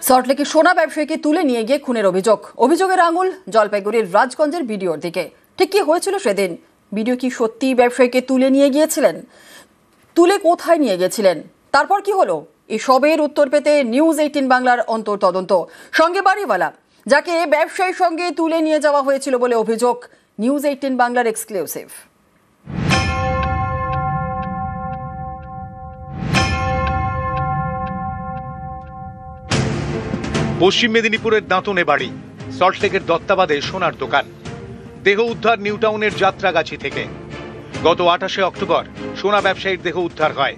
সল্টলেকে সোনা ব্যবসায়ীকে তুলে নিয়ে গিয়ে খুনের অভিযোগের আঙুল জলপাইগুড়ির রাজগঞ্জের ভিডিওর দিকে। ঠিক কি হয়েছিল সেদিন? ভিডিও কি সত্যি ব্যবসায়ীকে তুলে নিয়ে গিয়েছিলেন? তুলে কোথায় নিয়ে গেছিলেন? তারপর কি হলো? এসবের উত্তর পেতে নিউজ 18 বাংলার অন্তর্তদন্ত, সঙ্গে বাড়িওয়ালা যাকে ব্যবসায়ীর সঙ্গে তুলে নিয়ে যাওয়া হয়েছিল বলে অভিযোগ। নিউজ 18 বাংলার এক্সক্লুসিভ। পশ্চিম মেদিনীপুরের দাঁতনে বাড়ি, সল্টলেকের দত্তাবাদে সোনার দোকান। দেহ উদ্ধার নিউ টাউনের যাত্রাগাছি থেকে। গত 28শে অক্টোবর সোনা ব্যবসায়ীর দেহ উদ্ধার হয়।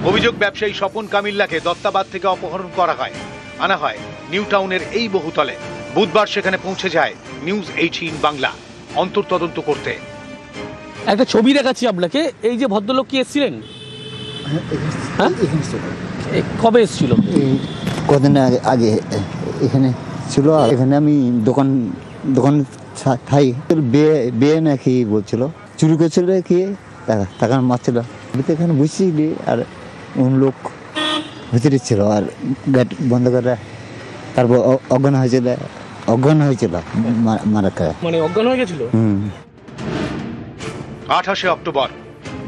অভিযোগ, ব্যবসায়ী স্বপন কামিল্লাকে দত্তাবাদ থেকে অপহরণ করা হয়, আনা হয় নিউ টাউনের এই বহুতলে। বুধবার সেখানে পৌঁছে যায় নিউজ 18 বাংলা অন্তর্তদন্ত করতে। একটা ছবি দেখাচ্ছি আপনাকে। এই যে ভদ্রলোক কি এসেছিলেন? কবে এসেছিল? কদিন আগে এখানে ছিল। এখানে আমি দোকান থাই বিয়ে নাকি বলছিল, চুরি করছিল কি টাকা মারছিল। এখানে বুঝছিলি আর লোক ভিতরে ছিল, আর গেট বন্ধ করে তারপর অজ্ঞান হয়েছিল মারা খায়, মানে অজ্ঞান হয়ে গেছিল। 28শে অক্টোবর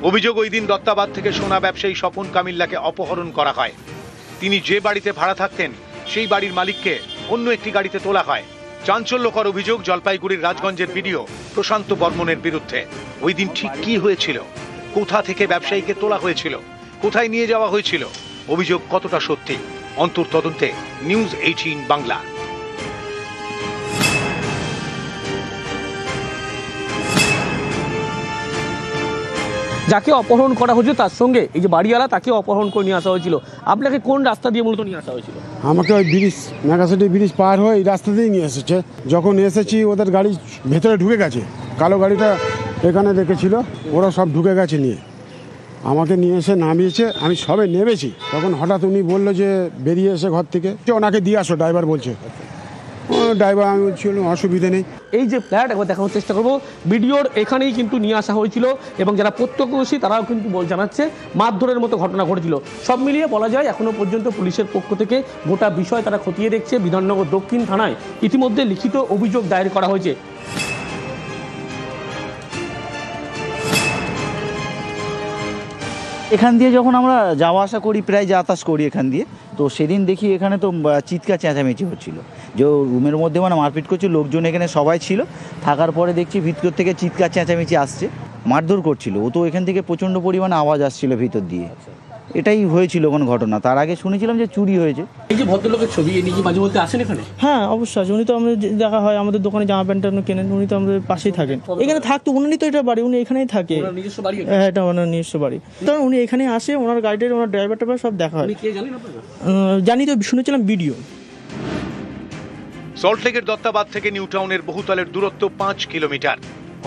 অভিযোগ, ওই দিন দত্তাবাদ থেকে সোনা ব্যবসায়ী স্বপন কামিল্লাকে অপহরণ করা হয়। তিনি যে বাড়িতে ভাড়া থাকতেন সেই বাড়ির মালিককে অন্য একটি গাড়িতে তোলা হয়। চাঞ্চল্যকর অভিযোগ জলপাইগুড়ির রাজগঞ্জের ভিডিও প্রশান্ত বর্মনের বিরুদ্ধে। ওই দিন ঠিক কি হয়েছিল? কোথা থেকে ব্যবসায়ীকে তোলা হয়েছিল? কোথায় নিয়ে যাওয়া হয়েছিল? অভিযোগ কতটা সত্যি? অন্তর্তদন্তে নিউজ 18 বাংলা। যাকে অপহরণ করা হয়েছিল তার সঙ্গে এই যে বাড়িওয়ালা, তাকে অপহরণ করে নিয়ে আসা হয়েছিল। আপনাকে কোন রাস্তা দিয়ে মূলত নিয়ে আসা হয়েছিল? আমাকে ওই ব্রিজ, নাগাসাটি ব্রিজ পার হয়ে এই রাস্তা দিয়েই নিয়ে এসেছে। যখন এসেছি ওদের গাড়ি ভেতরে ঢুকে গেছে, কালো গাড়িটা এখানে রেখেছিল, ওরা সব ঢুকে গেছে নিয়ে। আমাকে নিয়ে এসে নামিয়েছে, আমি সবে নেমেছি, তখন হঠাৎ উনি বললো যে বেরিয়ে এসে ঘর থেকে ওনাকে দিয়ে আসো, ড্রাইভার বলছে। ড্রাইভার আমি বলছিল অসুবিধা নেই। এই যে ফ্ল্যাট একবার দেখানোর চেষ্টা করবো। ভিডিওর এখানেই কিন্তু নিয়ে আসা হয়েছিল এবং যারা প্রত্যক্ষদর্শী তারাও কিন্তু জানাচ্ছে মারধরের মতো ঘটনা ঘটেছিল। সব মিলিয়ে বলা যায় এখনো পর্যন্ত পুলিশের পক্ষ থেকে গোটা বিষয় তারা খতিয়ে দেখছে। বিধাননগর দক্ষিণ থানায় ইতিমধ্যে লিখিত অভিযোগ দায়ের করা হয়েছে। এখান দিয়ে যখন আমরা যাওয়া আসা করি, প্রায় যাতায়াত করি এখান দিয়ে, তো সেদিন দেখি এখানে তো চিৎকার চেঁচামেচি হচ্ছিল, যে রুমের মধ্যে মানে মারপিট করছে। লোকজন এখানে সবাই ছিল, থাকার পরে দেখছি ভিতর থেকে চিৎকার চেঁচামেচি আসছে, মারধর করছিল। ও তো এখান থেকে প্রচণ্ড পরিমাণে আওয়াজ আসছিল ভিতর দিয়ে। এটাই হয়েছিল কোন ঘটনা। তার আগে শুনেছিলাম যে চুরি হয়েছে। এই যে ভদ্রলোকের ছবি, এ নিয়ে মাঝে মধ্যে আসেন এখানে? হ্যাঁ অবশ্যই আছে। উনি তো আমাদের দেখা হয়, আমাদের দোকানে জামা প্যান্ট কেনেন, উনি তো আমাদের পাশেই থাকেন। এখানে থাকতো, উনি তো এটা বাড়ি, উনি এখানেই থাকে। হ্যাঁ, এটা ওনার নিজস্ব বাড়ি। তখন উনি এখানে আসে, ওনার গাড়িটার, ওনার ড্রাইভারটা সব দেখা হয়। জানি তো, শুনেছিলাম ভিডিও। সল্টলেকের দত্তাবাদ থেকে নিউ টাউনের বহুতলের দূরত্ব 5 কিলোমিটার।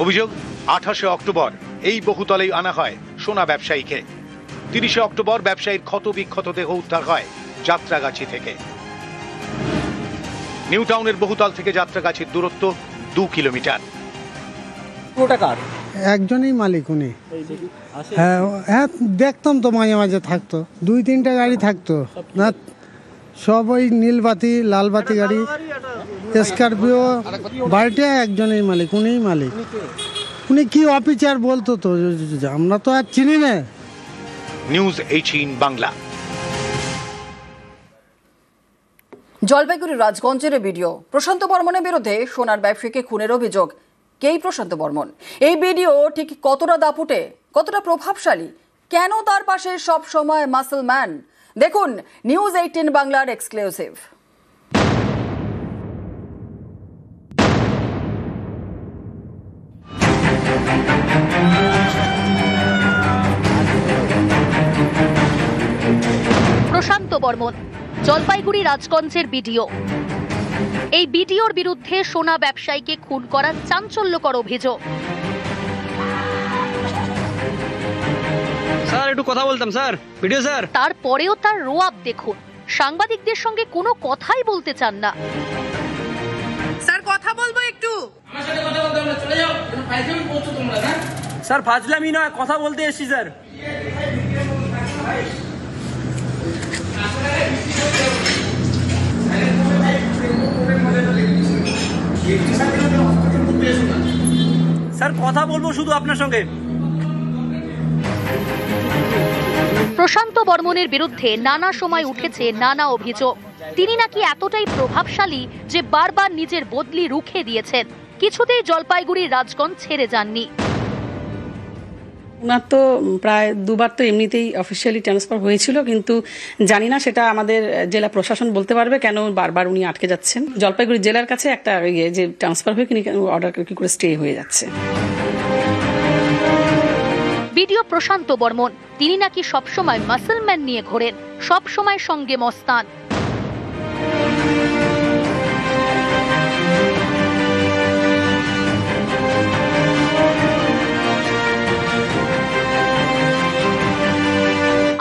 অভিযোগ, 28শে অক্টোবর এই বহুতলেই আনা হয় সোনা ব্যবসায়ীকে। 30শে অক্টোবর ব্যবসায়ীর ক্ষত বিক্ষত দেহ উদ্ধার হয় যাত্রাগাছি থেকে। নিউ টাউনের বহুতল থেকে যাত্রাগাছির দূরত্ব 2 কিলোমিটার। একজনই মালিক উনি। হ্যাঁ দেখতাম তো, মাঝে মাঝে থাকতো, 2-3টা গাড়ি থাকতো না, সব ওই নীলবাতি লালবাতি গাড়ি, স্করপিও। বাড়িটা একজনই মালিক, উনিই মালিক। উনি কি অফিসার বলতো তো, আমরা তো আর চিনি না। নিউজ 18 বাংলা। জলপাইগুড়ির রাজগঞ্জের ভিডিও, প্রশান্ত বর্মনের বিরুদ্ধে সোনার ব্যবসায়ীকে খুনের অভিযোগ। কে প্রশান্ত বর্মন? এই ভিডিও ঠিক কতটা দাপুটে, কতটা প্রভাবশালী? কেন তার পাশে সব সময় মাসল ম্যান? দেখুন নিউজ 18 বাংলার এক্সক্লুসিভ। প্রশান্ত বর্মন, জলপাইগুড়ি রাজগঞ্জের ভিডিও। এই ভিডিওর বিরুদ্ধে সোনা ব্যবসায়ীকে খুন করার চাঞ্চল্যকর অভিযোগ। স্যার একটু কথা বলতাম স্যার, ভিডিও স্যার। তারপরেও তার রোয়াব দেখুন, সাংবাদিকদের সঙ্গে কোনো কথাই বলতে চান না। স্যার কথা বলবো একটু। আমার সাথে কথা বলতে হবে, চলে যাও। ফাইজলামি করছো তোমরা না? স্যার ফাজলামি নয়, কথা বলতে এসেছি স্যার। স্যার কথা বলবো শুধু আপনার সঙ্গে। প্রশান্ত বর্মনের বিরুদ্ধে নানা সময় উঠেছে নানা অভিযোগ। তিনি নাকি এতটাই প্রভাবশালী যে বারবার নিজের বদলি রুখে দিয়েছেন, কিছুতেই জলপাইগুড়ির রাজগঞ্জ ছেড়ে যাননি। ওনার তো প্রায় দুবার তো এমনিতেই অফিসিয়ালি ট্রান্সফার হয়েছিল, কিন্তু জানি না সেটা আমাদের জেলা প্রশাসন বলতে পারবে কেন বারবার উনি আটকে যাচ্ছেন। জলপাইগুড়ি জেলার কাছে একটা যে ট্রান্সফার হয়ে অর্ডার কি করে স্টে হয়ে যাচ্ছে। বিডিও প্রশান্ত বর্মন, তিনি নাকি সবসময় মাসলম্যান নিয়ে ঘোরেন, সবসময় সঙ্গে মস্তান।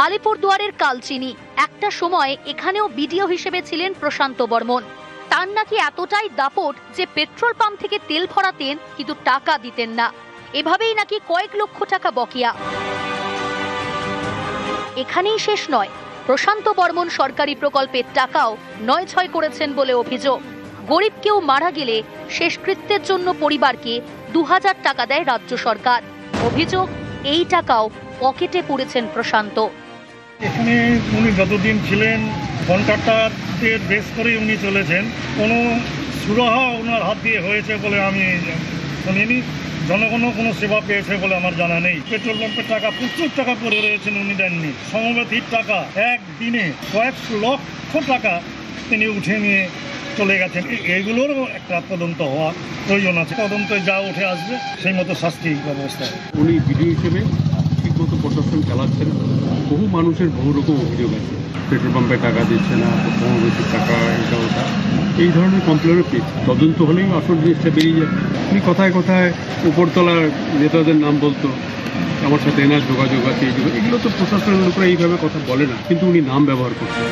আলিপুরদুয়ারের কালচিনি, একটা সময় এখানেও বিডিও হিসেবে ছিলেন প্রশান্ত বর্মন। তার নাকি এতটাই দাপট যে পেট্রোল পাম্প থেকে তেল ভরাতেন কিন্তু টাকা দিতেন না। এভাবেই নাকি কয়েক লক্ষ টাকা বকেয়া। এখানেই শেষ নয়, প্রশান্ত বর্মন সরকারি প্রকল্পের টাকাও নয়-ছয় করেছেন বলে অভিযোগ। গরিব কেউ মারা গেলে শেষকৃত্যের জন্য পরিবারকে 2000 টাকা দেয় রাজ্য সরকার। অভিযোগ, এই টাকাও পকেটে পুরেছেন প্রশান্ত। এখানে উনি যতদিন ছিলেন কন্ট্রাক্টরদের বেস করে উনি চলেছেন। কোনো সুরাহা ওনার হাত দিয়ে হয়েছে বলে আমি শুনিনি। জনগণও কোনো সেবা পেয়েছে বলে আমার জানা নেই। পেট্রোল পাম্পের টাকা প্রচুর টাকা পড়ে রয়েছেন, উনি দেননি। সমবেতির টাকা একদিনে কয়েক লক্ষ টাকা তিনি উঠে নিয়ে চলে গেছেন। এইগুলোরও একটা তদন্ত হওয়া প্রয়োজন আছে। তদন্তে যা উঠে আসবে সেই মতো শাস্তি ব্যবস্থা। উনি বিডিও হিসেবে ঠিকমতো প্রশাসন চালাচ্ছেন। বহু মানুষের বহু রকম অভিযোগ আছে, পেট্রোল পাম্পে টাকা দিচ্ছে না, সমবেতির টাকা, এটা ওটা, এই ধরনের কমপ্লেনও পেয়েছি। তদন্ত হলেই আসল জিনিসটা বেরিয়ে যাবে। উনি কথায় কথায় উপরতলার নেতাদের নাম বলতো, আমার সাথে এনার যোগাযোগ আছে, এগুলো তো প্রশাসনের উপরে এইভাবে কথা বলে না, কিন্তু উনি নাম ব্যবহার করছেন।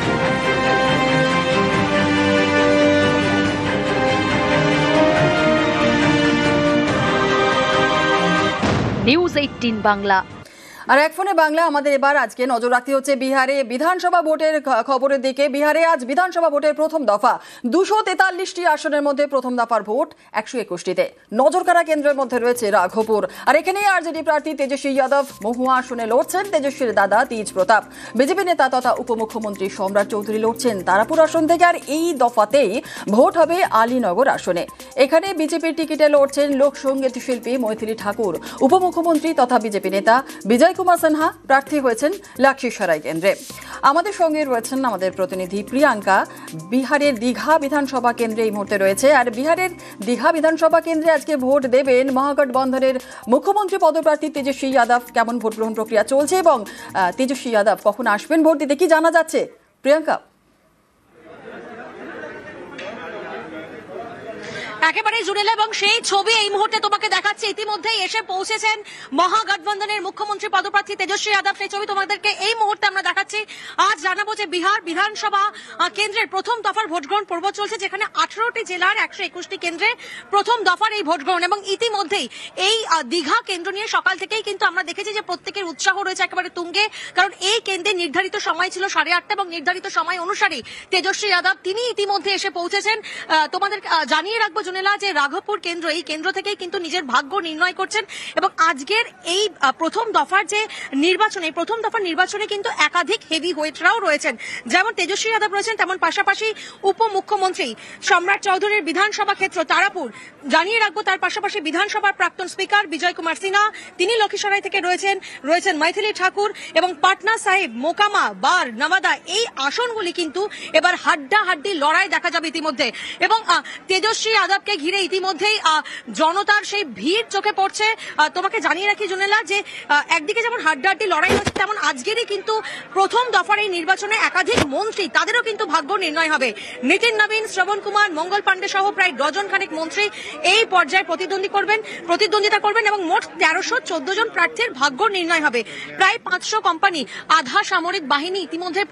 নিউজ 18 বাংলা। আর এক ফোনে বাংলা আমাদের এবার আজকে নজর রাখতে হচ্ছে বিহারে বিধানসভা ভোটের খবরের দিকে। বিহারে আজ বিধানসভা ভোটের প্রথম দফা 243টি আসনের মধ্যে প্রথম দফার ভোট 121টিতে। নজর কাড়া কেন্দ্রের মধ্যে রয়েছে রাঘবপুর। আর এখানেই আরজেডি প্রার্থী তেজস্বী যাদব মহুয়া আসনে লড়ছেন। তেজস্বীর দাদা তেজ প্রতাপ, বিজেপি নেতা তথা উপমুখ্যমন্ত্রী সম্রাট চৌধুরী লড়ছেন তারাপুর আসন থেকে। আর এই দফাতেই ভোট হবে আলীনগর আসনে। এখানে বিজেপির টিকিটে লড়ছেন লোকসঙ্গীত শিল্পী মৈথিলী ঠাকুর। উপমুখ্যমন্ত্রী তথা বিজেপি নেতা বিজয় কুমার সিনহা প্রার্থী হয়েছেন লাক্ষীসরাই কেন্দ্রে। আমাদের সঙ্গে রয়েছেন আমাদের প্রতিনিধি প্রিয়াঙ্কা। বিহারের দীঘা বিধানসভা কেন্দ্রে এই মুহূর্তে রয়েছে। আর বিহারের দীঘা বিধানসভা কেন্দ্রে আজকে ভোট দেবেন মহাগঠবন্ধনের মুখ্যমন্ত্রী পদপ্রার্থী তেজস্বী যাদব। কেমন ভোট গ্রহণ প্রক্রিয়া চলছে এবং তেজস্বী যাদব কখন আসবেন ভোট দিতে, কি জানা যাচ্ছে প্রিয়াঙ্কা? একেবারেই জুড়েলা এবং সেই ছবি এই মুহূর্তে তোমাকে দেখাচ্ছে। ইতিমধ্যেই এসে পৌঁছেছেন মহাগঠবন্ধনের মুখ্যমন্ত্রী পদপ্রার্থী তেজস্বী যাদব। সেই ছবি তোমাদেরকে এই মুহূর্তে আমরা দেখাচ্ছি। আজ জানাবো যে বিহার বিধানসভা কেন্দ্রের প্রথম দফার ভোট গ্রহণ পর্ব চলছে, যেখানে 18টি জেলার 121টি কেন্দ্রে প্রথম দফার এই ভোট গ্রহণ। এবং ইতিমধ্যেই এই দীঘা কেন্দ্র নিয়ে সকাল থেকেই কিন্তু আমরা দেখেছি যে প্রত্যেকের উৎসাহ রয়েছে একেবারে তুঙ্গে, কারণ এই কেন্দ্রে নির্ধারিত সময় ছিল 8:30 এবং নির্ধারিত সময় অনুসারে তেজস্বী যাদব তিনি ইতিমধ্যে এসে পৌঁছেছেন। তোমাদের জানিয়ে রাখবো জুনেলা যে রাঘবপুর কেন্দ্র, এই কেন্দ্র থেকেই কিন্তু নিজের ভাগ্য নির্ণয় করছেন। এবং আজকের এই প্রথম দফার যে নির্বাচন, এই প্রথম দফার নির্বাচনে কিন্তু একাধিক হেভি ওয়েটরাও রয়েছেন, যেমন তেজস্বী যাদব রয়েছেন, তেমন পাশাপাশি উপমুখ্যমন্ত্রী সম্রাট চৌধুরীর বিধানসভা ক্ষেত্র তারাপুর। জানিয়ে রাখবো তার পাশাপাশি বিধানসভার প্রাক্তন স্পিকার বিজয় কুমার সিনহা তিনি লক্ষীসরাই থেকে রয়েছেন মৈথিলী ঠাকুর এবং পাটনা সাহেব, মোকামা, বার, নওয়াদা এই আসনগুলি কিন্তু এবার হাড্ডাহাড্ডি লড়াই দেখা যাবে ইতিমধ্যে। এবং তেজস্বী যাদবকে ঘিরে ইতিমধ্যেই জনতার সেই ভিড় চোখে পড়ছে। তোমাকে জানিয়ে রাখি জুনেলা যে একদিকে যেমন হাড্ডাহাড্ডি লড়াই হচ্ছে, তেমন আজকেরই কিন্তু প্রথম দফার এই নির্বাচনে একাধিক মন্ত্রী তাদেরও কিন্তু ভাগ্য নির্ণয় হবে। নিতিন নবীন, শ্রবণ কুমার, মঙ্গল পাণ্ডে সহ প্রায় ডজন খানেক মন্ত্রী এই পর্যায়ে প্রতিদ্বন্দ্বিতা করবেন এবং মোট 1314 জন প্রার্থীর ভাগ্য নির্ণয় হবে। প্রায় 500 কোম্পানি, আধা সামরিক বাহিনী ইতিমধ্যে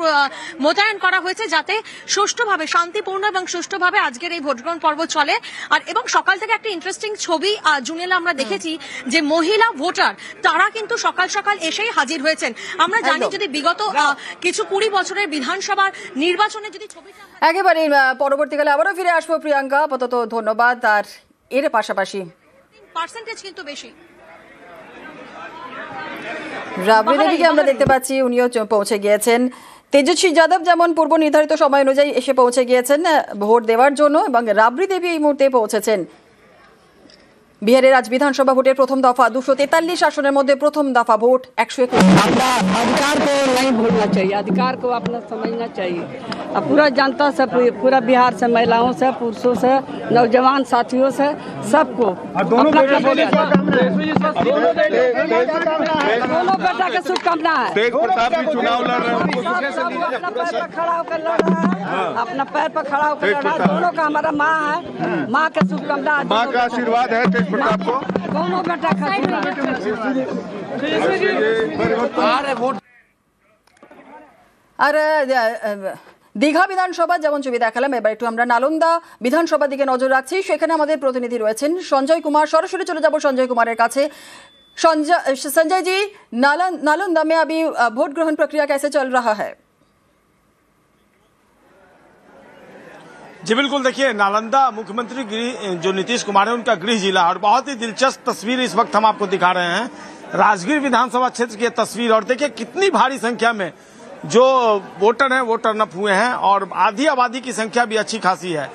মোতায়েন করা হয়েছে, যাতে সুষ্ঠুভাবে, শান্তিপূর্ণ এবং সুষ্ঠুভাবে আজকের এই ভোট গ্রহণ পর্ব চলে। আর এবং সকাল থেকে একটা ইন্টারেস্টিং ছবি জুনেলা আমরা দেখেছি যে মহিলা ভোটার তারা কিন্তু সকাল সকাল এসেই হাজির হয়েছেন। আমরা জানি যদি বিগত কিছু 20 বছরের বিধানসভার নির্বাচনে যদি ছবি একেবারে পরবর্তীকালে আবারও ফিরে আসবো প্রিয়াঙ্কা, আপাতত ধন্যবাদ। আর এর পাশাপাশি পার্সেন্টেজ কিন্তু বেশি। রাবড়ি দেবীকে আমরা দেখতে পাচ্ছি, উনিও পৌঁছে গিয়েছেন। তেজস্বী যাদব যেমন পূর্ব নির্ধারিত সময় অনুযায়ী এসে পৌঁছে গিয়েছেন ভোট দেওয়ার জন্য, এবং রাবড়ি দেবী এই মুহূর্তে পৌঁছেছেন। বিহারের আজ বিধানসভা ভোটের প্রথম দফা 243 আসনের মধ্যে প্রথম দফা ভোট 121। अधिकार को नहीं भूलना चाहिए, अधिकार को अपना समझना चाहिए। अब पूरा जनता से, पूरा बिहार से, महिलाओं से, पुरुषों से, नौजवान साथियों से, सबको दोनों बेटा के शुभकामना है। तेज प्रताप भी चुनाव लड़ रहे हैं, अपना पैर पर खड़ा होकर लड़ रहा है, अपना पैर पर खड़ा होकर लड़ रहा है। दोनों का हमारा माँ है, माँ के शुभकामना, माँ का आशीर्वाद है तेज प्रताप को। दोनों बेटा আর দীঘা বিধানসভা যেমন ছবি দেখালাম, এবার একটু আমরা নালন্দা বিধানসভার দিকে নজর রাখছি। সেখানে আমাদের প্রতিনিধি রয়েছেন সঞ্জয় কুমার। সরাসরি চলে যাব সঞ্জয় কুমারের কাছে। संजय जी, नालंदा में अभी वोट ग्रहण प्रक्रिया कैसे चल रहा है? जी बिल्कुल, देखिए नालंदा मुख्यमंत्री जो नीतीश कुमार है उनका गृह जिला, और बहुत ही दिलचस्प तस्वीर इस वक्त हम आपको दिखा रहे हैं राजगीर विधानसभा क्षेत्र की तस्वीर। और देखिए कितनी भारी संख्या में जो वोटर हैं वो टर्न अप हुए हैं, और आधी आबादी की संख्या भी अच्छी खासी है।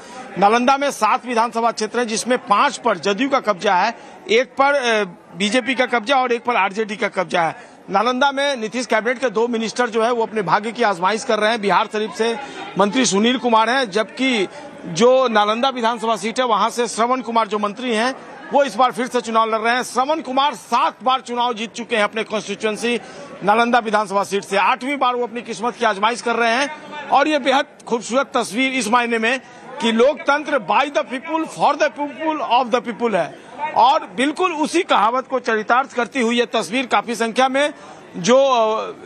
नालंदा में 7 विधानसभा क्षेत्र हैं, जिसमें 5 पर जदयू का कब्जा है, 1 पर बीजेपी का कब्जा और 1 पर आरजेडी का कब्जा है। नालंदा में नीतीश कैबिनेट के 2 मिनिस्टर जो है वो अपने भाग्य की आजमाइश कर रहे हैं। बिहार शरीफ से मंत्री सुनील कुमार हैं, जबकि जो नालंदा विधानसभा सीट है वहां से श्रवण कुमार जो मंत्री हैं वो इस बार फिर से चुनाव लड़ रहे हैं। श्रवण कुमार 7 बार चुनाव जीत चुके हैं अपने कॉन्स्टिट्यूएंसी नालंदा विधानसभा सीट से, 8वीं बार वो अपनी किस्मत की आजमाइश कर रहे हैं। और ये बेहद खूबसूरत तस्वीर इस मायने में कि लोकतंत्र by the people for the people of the people है, और बिल्कुल उसी कहावत को चरितार्थ करती हुई ये तस्वीर काफी संख्या में जो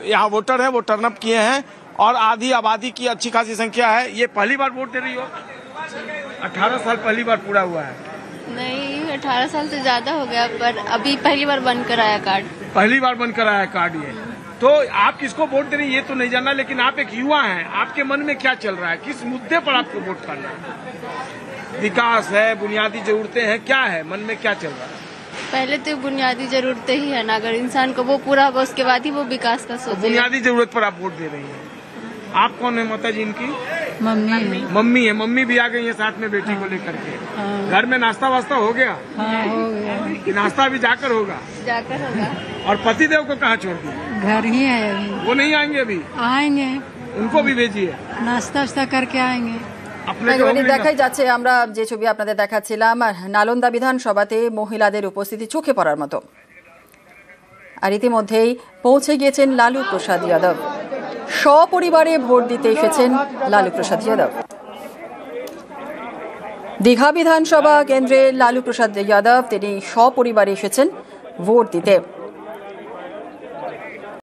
यहाँ वोटर हैं वो टर्न अप किए हैं, और आधी आबादी की अच्छी खासी संख्या है। ये पहली बार वोट दे रही हो? 18 साल पहली बार पूरा हुआ है? नहीं, 18 साल से ज्यादा हो गया, पर अभी पहली बार बन कर आया कार्ड। पहली बार बन कर आया कार्ड। ये तो आप किसको वोट दे रही है ये तो नहीं जानना, लेकिन आप एक युवा हैं, आपके मन में क्या चल रहा है, किस मुद्दे पर आपको वोट करना है? विकास है, बुनियादी जरूरतें हैं, क्या है मन में, क्या चल रहा है? पहले तो बुनियादी जरूरतें ही है ना, अगर इंसान को वो पूरा होगा उसके बाद ही वो विकास का सोचेगा। बुनियादी जरूरत पर आप वोट दे रही हैं। आप कौन है माता जी इनकी? मम्मी। मम्मी है, मम्मी भी आ गई है साथ में बेटी को लेकर के। घर में नाश्ता वास्ता हो गया? हो गया। कि नाश्ता भी जाकर होगा? जाकर होगा। और पतिदेव को कहाँ छोड़ दिया? घर ही है अभी। वो नहीं आएंगे अभी? आएंगे, उनको भी भेजिए, नाश्ता वास्ता करके आएंगे। দেখাই যাচ্ছে, আমরা যে ছবি আপনাদের দেখাচ্ছিলাম নালন্দা বিধানসভাতে মহিলাদের উপস্থিতি চোখে পড়ার মতো। আর ইতিমধ্যেই পৌঁছে গিয়েছেন লালু প্রসাদ যাদব, সপরিবারে ভোট দিতে এসেছেন লালু প্রসাদ যাদব। দীঘা বিধানসভা কেন্দ্রে লালু প্রসাদ যাদব তিনি সপরিবারে এসেছেন ভোট দিতে।